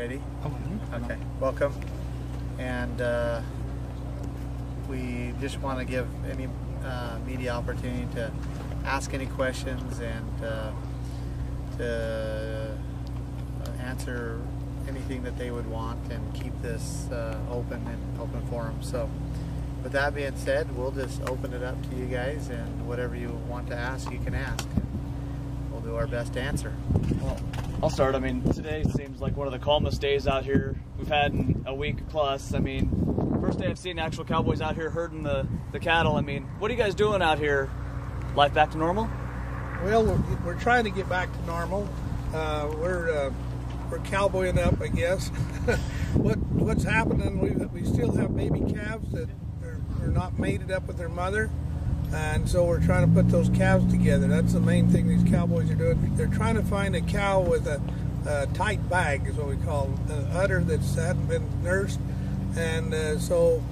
ready? Okay, welcome. And we just want to give any media opportunity to ask any questions and to answer anything that they would want, and keep this open forum. So with that being said, we'll just open it up to you guys, and whatever you want to ask, you can ask. We'll do our best to answer. Well, I'll start. I mean, today seems like one of the calmest days out here we've had in a week plus. I mean, first day I've seen actual cowboys out here herding the cattle. I mean, what are you guys doing out here? Life back to normal? Well, we're trying to get back to normal. We're cowboying up, I guess. What's happening? We still have baby calves that are not mated up with their mother, and so we're trying to put those calves together. That's the main thing these cowboys are doing. They're trying to find a cow with a tight bag, is what we call an udder that hadn't been nursed, and so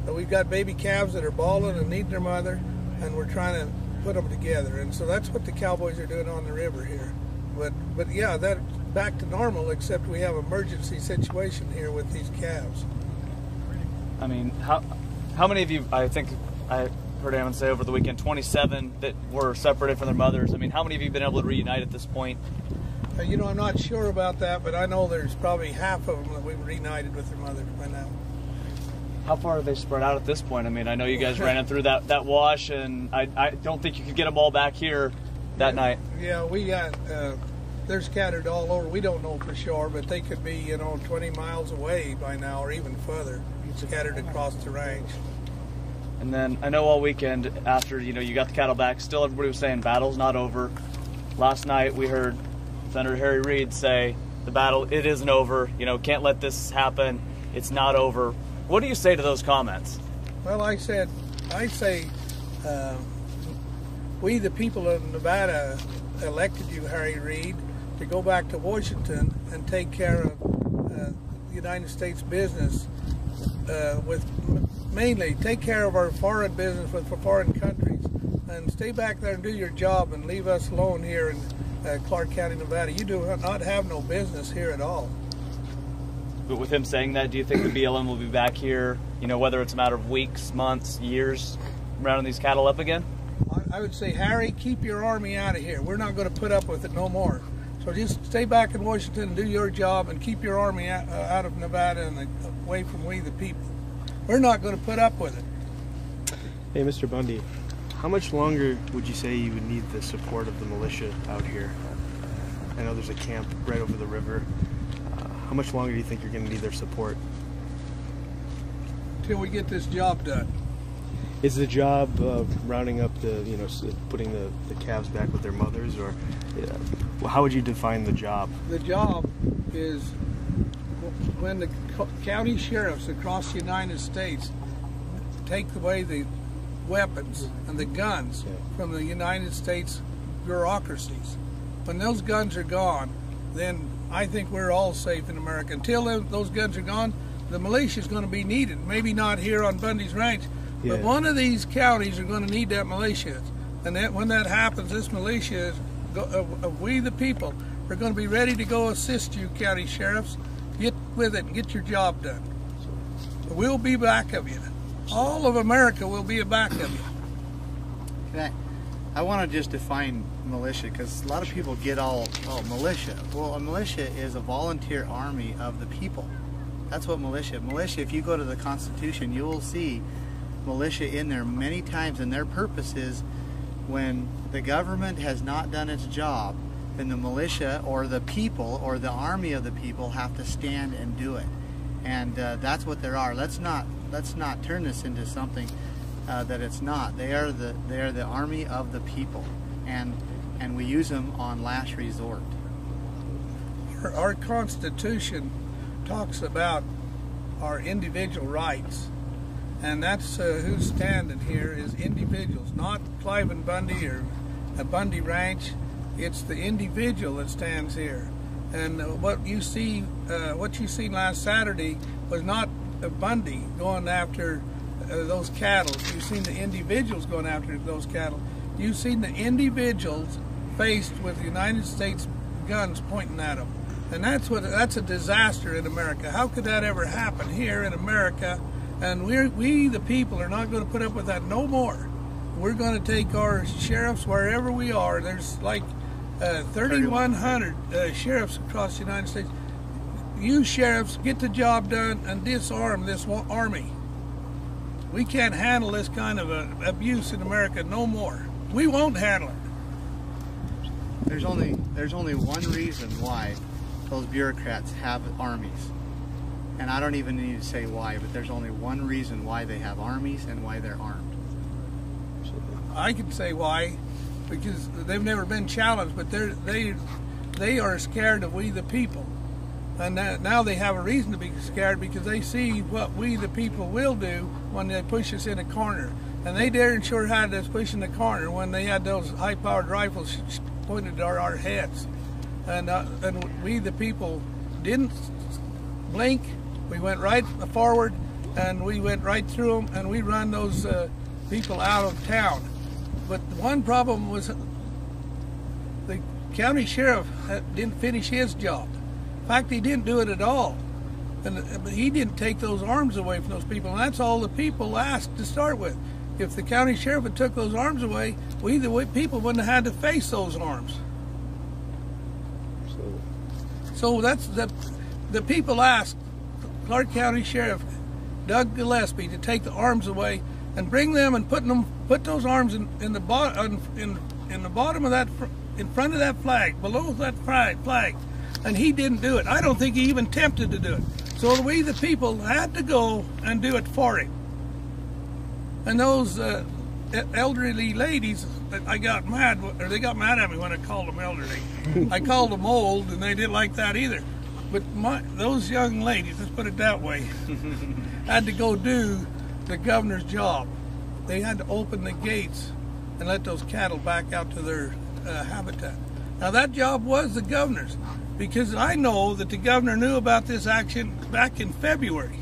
we've got baby calves that are bawling and need their mother, and we're trying to put them together. And so that's what the cowboys are doing on the river here. But yeah, that's back to normal, except we have an emergency situation here with these calves. I mean, how many of you, I think I heard Ammon say over the weekend, 27 that were separated from their mothers. I mean, how many of you have been able to reunite at this point? You know, I'm not sure about that, but I know there's probably half of them that we've reunited with their mothers by now. How far are they spread out at this point? I mean, I know you guys ran in through that wash, and I don't think you could get them all back here that night. Yeah, we got, they're scattered all over. We don't know for sure, but they could be, 20 miles away by now, or even further, scattered across the range. And then I know all weekend after, you got the cattle back, still everybody was saying battle's not over. Last night we heard Senator Harry Reid say the battle, it isn't over, can't let this happen, it's not over. What do you say to those comments? Well, I say, we the people of Nevada elected you, Harry Reid, to go back to Washington and take care of United States business, mainly take care of our foreign business with foreign countries, and stay back there and do your job and leave us alone here in Clark County, Nevada. You do not have no business here at all. But with him saying that, do you think the BLM will be back here, whether it's a matter of weeks, months, years, rounding these cattle up again? I would say, Harry, keep your army out of here. We're not going to put up with it no more. So just stay back in Washington and do your job, and keep your army out of Nevada and away from we the people. We're not going to put up with it. Hey, Mr. Bundy, how much longer would you say you would need the support of the militia out here? I know there's a camp right over the river. How much longer do you think you're going to need their support? Till we get this job done. Is the job of rounding up putting the calves back with their mothers, or how would you define the job? The job is when the county sheriffs across the United States take away the weapons and the guns from the United States bureaucracies. When those guns are gone, then I think we're all safe in America. Until those guns are gone, the militia is going to be needed. Maybe not here on Bundy's Ranch, but one of these counties are going to need that militia. And when that happens, this militia, we the people, are going to be ready to go assist you, county sheriffs. Get with it and get your job done. We'll be back of you. All of America will be back of you. I want to just define militia, because a lot of people get militia. Well, a militia is a volunteer army of the people. That's what militia. Militia, if you go to the Constitution, you will see militia in there many times, and their purpose is when the government has not done its job, then the militia or the people or the army of the people have to stand and do it. And that's what there are. Let's not turn this into something that it's not. They are the army of the people, and we use them on last resort. Our Constitution talks about our individual rights, and that's who's standing here is individuals, not Cliven Bundy or a Bundy Ranch. It's the individual that stands here. And what you seen last Saturday was not a Bundy going after those cattle. You've seen the individuals going after those cattle. You've seen the individuals faced with the United States guns pointing at them. And that's a disaster in America. How could that ever happen here in America? And we the people are not going to put up with that no more. We're going to take our sheriffs wherever we are. There's like 3,100 sheriffs across the United States. You sheriffs, get the job done and disarm this army. We can't handle this kind of abuse in America no more. We won't handle it. There's only one reason why those bureaucrats have armies. And I don't even need to say why, but there's only one reason why they have armies and why they're armed. I can say why, because they've never been challenged, but they are scared of we the people. And now they have a reason to be scared because they see what we the people will do when they push us in a corner. And they daren't sure had us push in the corner when they had those high-powered rifles pointed at our heads. And we the people didn't blink. We went right forward and we went right through them and we run those people out of town. But one problem was the county sheriff didn't finish his job. In fact, he didn't do it at all. And he didn't take those arms away from those people. And that's all the people asked to start with. If the county sheriff had took those arms away, we the people wouldn't have had to face those arms. So that's the people asked Clark County Sheriff Doug Gillespie to take the arms away and bring them and put those arms in the bottom of that, in front of that flag, below that flag, and he didn't do it. I don't think he even attempted to do it. So we the people had to go and do it for him. And those elderly ladies, I got mad, or they got mad at me when I called them elderly. I called them old, and they didn't like that either. But those young ladies, let's put it that way, had to go do the governor's job. They had to open the gates and let those cattle back out to their habitat. Now that job was the governor's, because I know that the governor knew about this action back in February.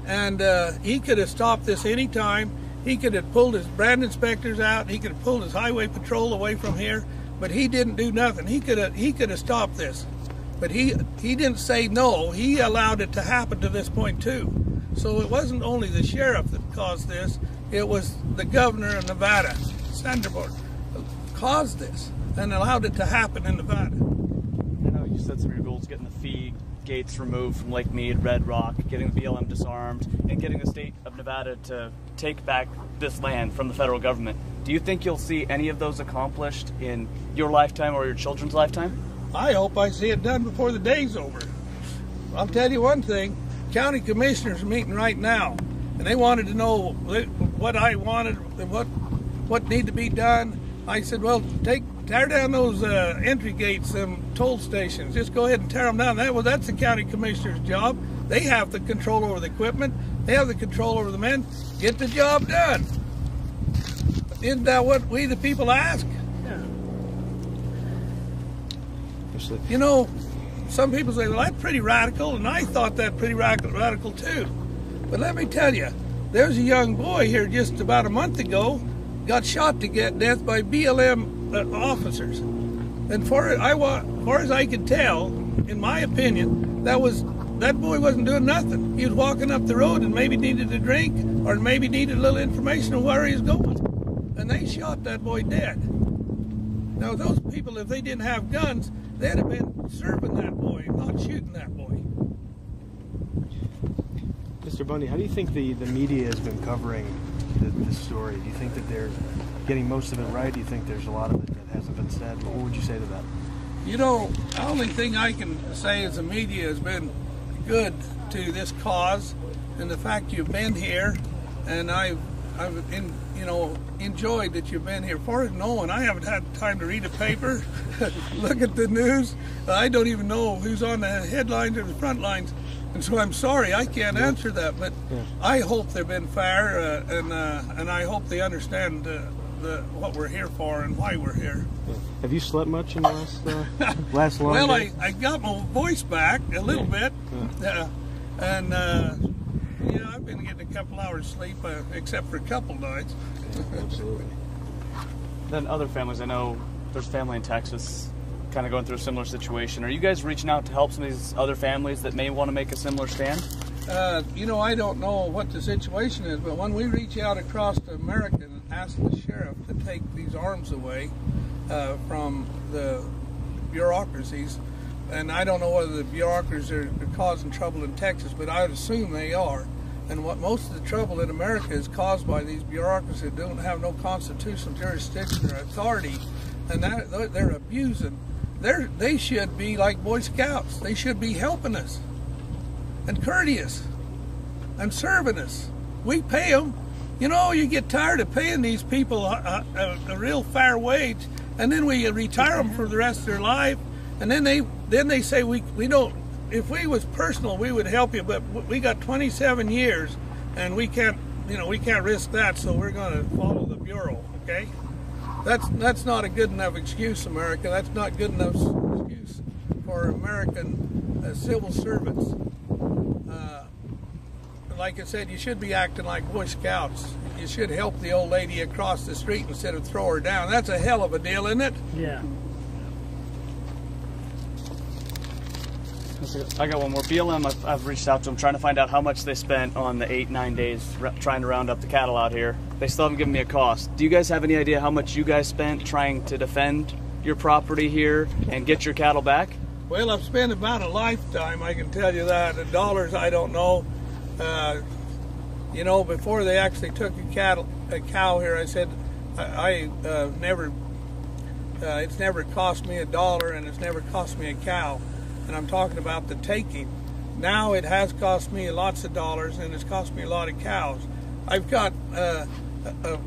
And he could have stopped this any time. He could have pulled his brand inspectors out. He could have pulled his highway patrol away from here, but he didn't do nothing. He could have stopped this. But he didn't say no. He allowed it to happen to this point too. So it wasn't only the sheriff that caused this. It was the governor of Nevada, Sanderborn, caused this and allowed it to happen in Nevada. I know you said some of your goals: getting the fee gates removed from Lake Mead, Red Rock, getting the BLM disarmed, and getting the state of Nevada to take back this land from the federal government. Do you think you'll see any of those accomplished in your lifetime or your children's lifetime? I hope I see it done before the day's over. I'll tell you one thing, county commissioners are meeting right now, and they wanted to know what I wanted, what needed to be done. I said, well, tear down those entry gates, toll stations. Just go ahead and tear them down. That's the county commissioner's job. They have the control over the equipment. They have the control over the men. Get the job done. Isn't that what we the people ask? Yeah. You know, some people say, well, that's pretty radical, and I thought that pretty radical too. But let me tell you, there's a young boy here just about a month ago, got shot to death by BLM officers. And far as I could tell, in my opinion, that boy wasn't doing nothing. He was walking up the road and maybe needed a drink or maybe needed a little information on where he was going. And they shot that boy dead. Now those people, if they didn't have guns, they'd have been serving that boy, not shooting that boy. Mr. Bundy, how do you think the media has been covering this story? Do you think that they're getting most of it right? Do you think there's a lot of it that hasn't been said? What would you say to that? You know, the only thing I can say is the media has been good to this cause, and the fact you've been here, and I've enjoyed that you've been here. For it, no, and I haven't had time to read a paper, look at the news. I don't even know who's on the headlines or the front lines, and so I'm sorry I can't answer that. But yeah. I hope they've been fair, and I hope they understand what we're here for and why we're here. Yeah. Have you slept much in the last long Well, day? I got my voice back a little bit, and yeah, I've been getting a couple hours sleep, except for a couple nights. Yeah, absolutely. Then other families, I know there's family in Texas. kind of going through a similar situation. Are you guys reaching out to help some of these other families that may want to make a similar stand? You know, I don't know what the situation is, but when we reach out across to America and ask the sheriff to take these arms away from the bureaucracies, and I don't know whether the bureaucracies are causing trouble in Texas, but I would assume they are. And what most of the trouble in America is caused by these bureaucracies that don't have no constitutional jurisdiction or authority, and that they're abusing. They should be like Boy Scouts. They should be helping us and courteous and serving us. We pay them. You know, you get tired of paying these people a real fair wage, and then we retire them for the rest of their life, and then they say we don't. If we was personal, we would help you, but we got 27 years, and we can't risk that, so we're going to follow the bureau. Okay, that's not a good enough excuse, America. That's not good enough excuse for American civil servants. Like I said, you should be acting like Boy Scouts. You should help the old lady across the street instead of throw her down. That's a hell of a deal, isn't it? Yeah. I got one more. BLM, I've reached out to them trying to find out how much they spent on the 8-9 days trying to round up the cattle out here. They still haven't given me a cost. Do you guys have any idea how much you guys spent trying to defend your property here and get your cattle back? Well, I've spent about a lifetime, I can tell you that. In dollars, I don't know. You know, before they actually took a cow here, I said it's never cost me $1, and it's never cost me a cow. And I'm talking about the taking. Now it has cost me lots of dollars, and it's cost me a lot of cows. I've got a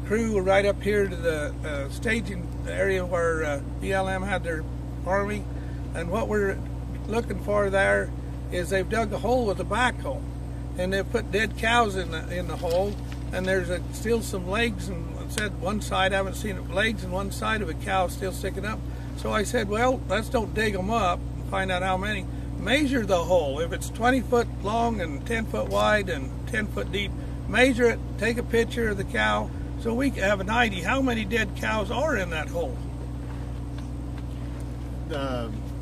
crew right up here to the staging area where BLM had their army, and what we're looking for there is they've dug a hole with a backhoe, and they've put dead cows in the hole, and there's still some legs, and it said one side, I haven't seen it, legs, and one side of a cow still sticking up. So I said, well, let's don't dig them up, find out how many. Measure the hole. If it's 20 foot long and 10 foot wide and 10 foot deep, measure it, take a picture of the cow, so we can have an idea how many dead cows are in that hole.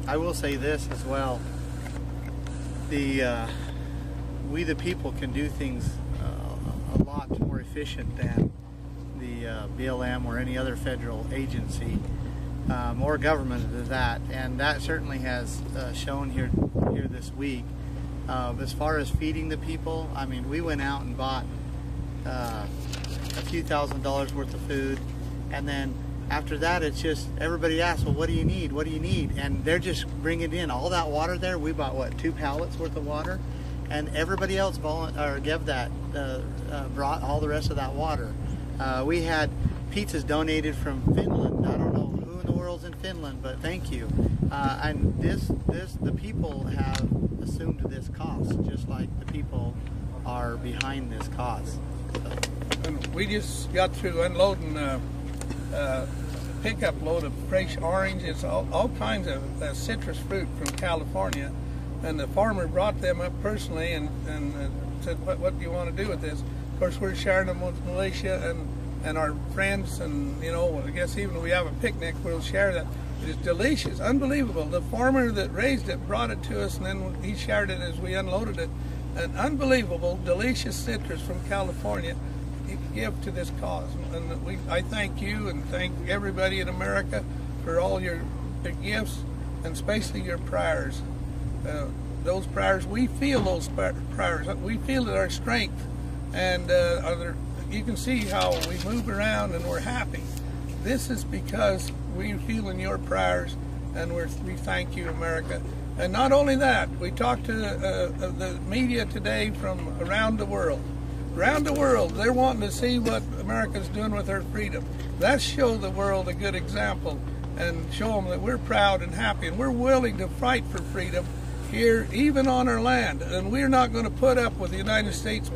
I will say this as well. We the people can do things a lot more efficient than the BLM or any other federal agency or government to that, and that certainly has shown here this week. As far as feeding the people, I mean, we went out and bought a few $1,000s worth of food, and then after that, it's just everybody asks, well, what do you need? What do you need? And they're just bringing in all that water there. We bought, what, 2 pallets worth of water? And everybody else brought all the rest of that water. We had pizzas donated from Finland. I don't know who in the world's in Finland, but thank you. And the people have assumed this cost, just like the people are behind this cause. So. And we just got through unloading pickup load of fresh orange. It's all kinds of citrus fruit from California, and the farmer brought them up personally and said, what do you want to do with this? Of course, we're sharing them with militia and our friends, and you know, I guess even if we have a picnic, we'll share that. It's delicious, unbelievable. The farmer that raised it brought it to us, and then he shared it as we unloaded it. An unbelievable, delicious citrus from California give to this cause, and I thank you and thank everybody in America for all your gifts, and especially your prayers. Those prayers, we feel those prayers. We feel it our strength, and you can see how we move around and we're happy. This is because we feel in your prayers, and we thank you, America. And not only that, we talked to the media today from around the world. Around the world, they're wanting to see what America's doing with her freedom. Let's show the world a good example and show them that we're proud and happy, and we're willing to fight for freedom here, even on our land. And we're not going to put up with the United States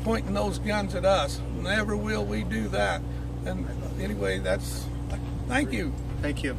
pointing those guns at us. Never will we do that. And anyway, thank you. Thank you.